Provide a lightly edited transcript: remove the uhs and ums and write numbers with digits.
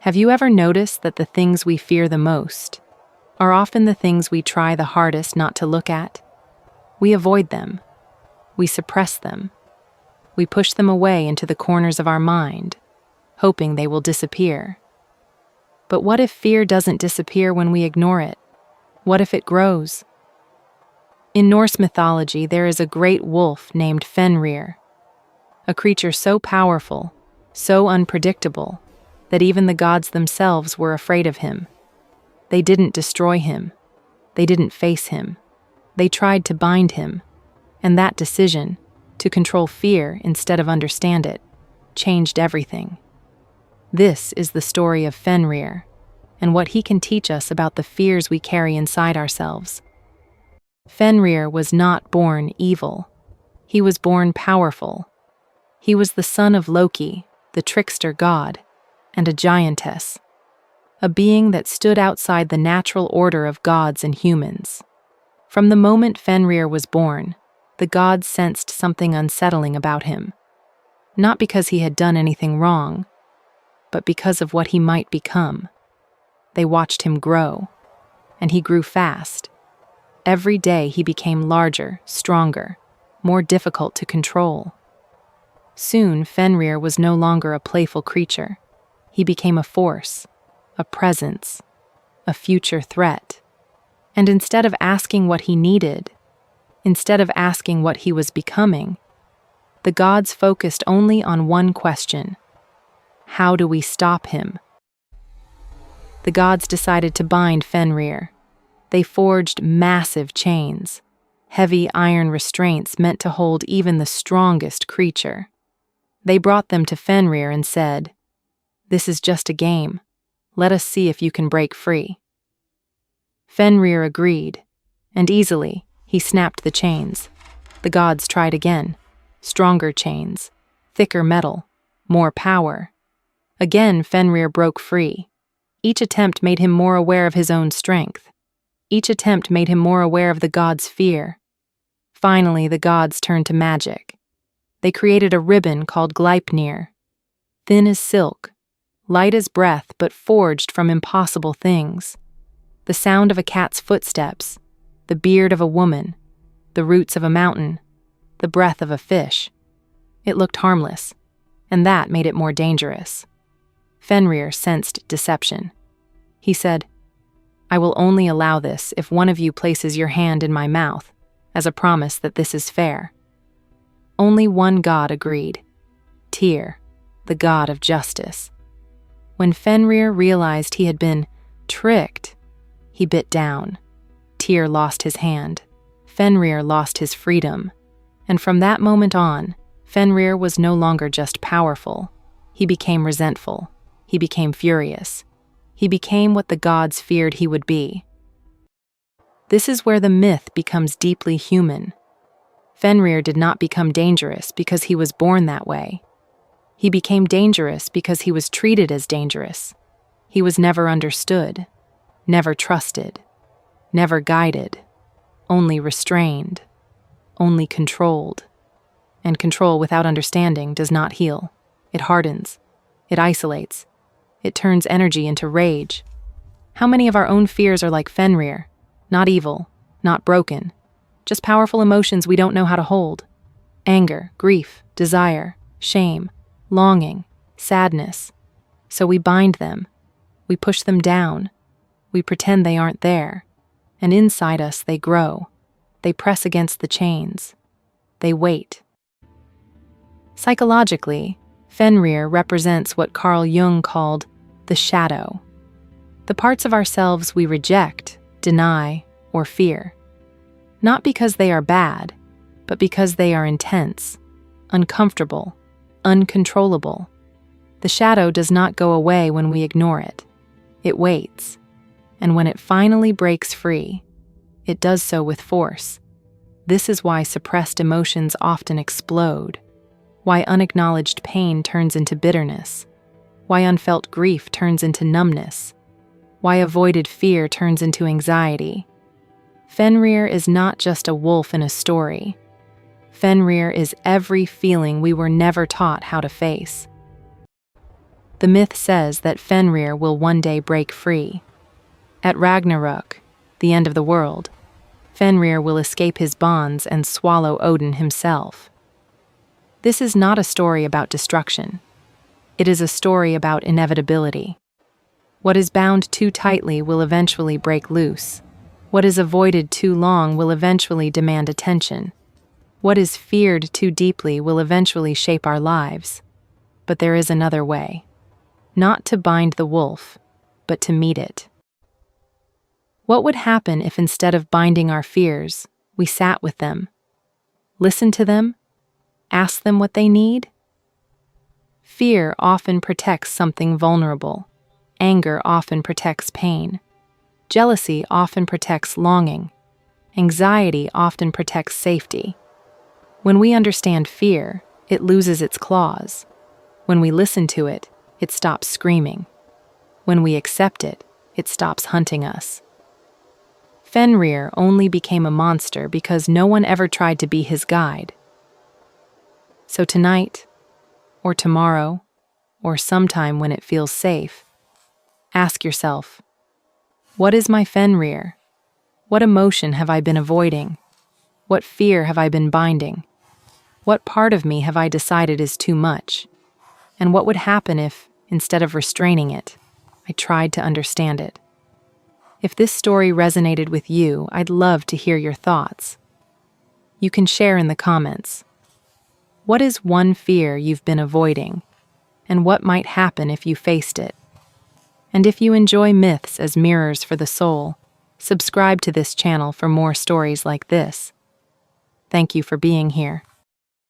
Have you ever noticed that the things we fear the most are often the things we try the hardest not to look at? We avoid them. We suppress them. We push them away into the corners of our mind, hoping they will disappear. But what if fear doesn't disappear when we ignore it? What if it grows? In Norse mythology, there is a great wolf named Fenrir, a creature so powerful, so unpredictable, that even the gods themselves were afraid of him. They didn't destroy him. They didn't face him. They tried to bind him. And that decision, to control fear instead of understand it, changed everything. This is the story of Fenrir, and what he can teach us about the fears we carry inside ourselves. Fenrir was not born evil. He was born powerful. He was the son of Loki, the trickster god, and a giantess, a being that stood outside the natural order of gods and humans. From the moment Fenrir was born, the gods sensed something unsettling about him, not because he had done anything wrong, but because of what he might become. They watched him grow, and he grew fast. Every day he became larger, stronger, more difficult to control. Soon Fenrir was no longer a playful creature. He became a force, a presence, a future threat. And instead of asking what he needed, instead of asking what he was becoming, the gods focused only on one question: how do we stop him? The gods decided to bind Fenrir. They forged massive chains, heavy iron restraints meant to hold even the strongest creature. They brought them to Fenrir and said, "This is just a game. Let us see if you can break free." Fenrir agreed, and easily he snapped the chains. The gods tried again. Stronger chains, thicker metal, more power. Again Fenrir broke free. Each attempt made him more aware of his own strength. Each attempt made him more aware of the gods' fear. Finally, the gods turned to magic. They created a ribbon called Gleipnir, thin as silk, light as breath but forged from impossible things. The sound of a cat's footsteps, the beard of a woman, the roots of a mountain, the breath of a fish. It looked harmless, and that made it more dangerous. Fenrir sensed deception. He said, "I will only allow this if one of you places your hand in my mouth, as a promise that this is fair." Only one god agreed, Tyr, the god of justice. When Fenrir realized he had been tricked, he bit down. Tyr lost his hand. Fenrir lost his freedom. And from that moment on, Fenrir was no longer just powerful. He became resentful. He became furious. He became what the gods feared he would be. This is where the myth becomes deeply human. Fenrir did not become dangerous because he was born that way. He became dangerous because he was treated as dangerous. He was never understood, never trusted, never guided, only restrained, only controlled. And control without understanding does not heal. It hardens. It isolates. It turns energy into rage. How many of our own fears are like Fenrir? Not evil, not broken, just powerful emotions we don't know how to hold. Anger, grief, desire, shame, longing, sadness. So we bind them. We push them down. We pretend they aren't there. And inside us they grow. They press against the chains. They wait. Psychologically, Fenrir represents what Carl Jung called the shadow. The parts of ourselves we reject, deny, or fear. Not because they are bad, but because they are intense, uncomfortable, uncontrollable. The shadow does not go away when we ignore it. It waits. And when it finally breaks free, it does so with force. This is why suppressed emotions often explode, why unacknowledged pain turns into bitterness, why unfelt grief turns into numbness, why avoided fear turns into anxiety. Fenrir is not just a wolf in a story. Fenrir is every feeling we were never taught how to face. The myth says that Fenrir will one day break free. At Ragnarök, the end of the world, Fenrir will escape his bonds and swallow Odin himself. This is not a story about destruction. It is a story about inevitability. What is bound too tightly will eventually break loose. What is avoided too long will eventually demand attention. What is feared too deeply will eventually shape our lives. But there is another way. Not to bind the wolf, but to meet it. What would happen if instead of binding our fears, we sat with them, listened to them, asked them what they need? Fear often protects something vulnerable. Anger often protects pain. Jealousy often protects longing. Anxiety often protects safety. When we understand fear, it loses its claws. When we listen to it, it stops screaming. When we accept it, it stops hunting us. Fenrir only became a monster because no one ever tried to be his guide. So tonight, or tomorrow, or sometime when it feels safe, ask yourself, what is my Fenrir? What emotion have I been avoiding? What fear have I been binding? What part of me have I decided is too much? And what would happen if, instead of restraining it, I tried to understand it? If this story resonated with you, I'd love to hear your thoughts. You can share in the comments. What is one fear you've been avoiding? And what might happen if you faced it? And if you enjoy myths as mirrors for the soul, subscribe to this channel for more stories like this. Thank you for being here.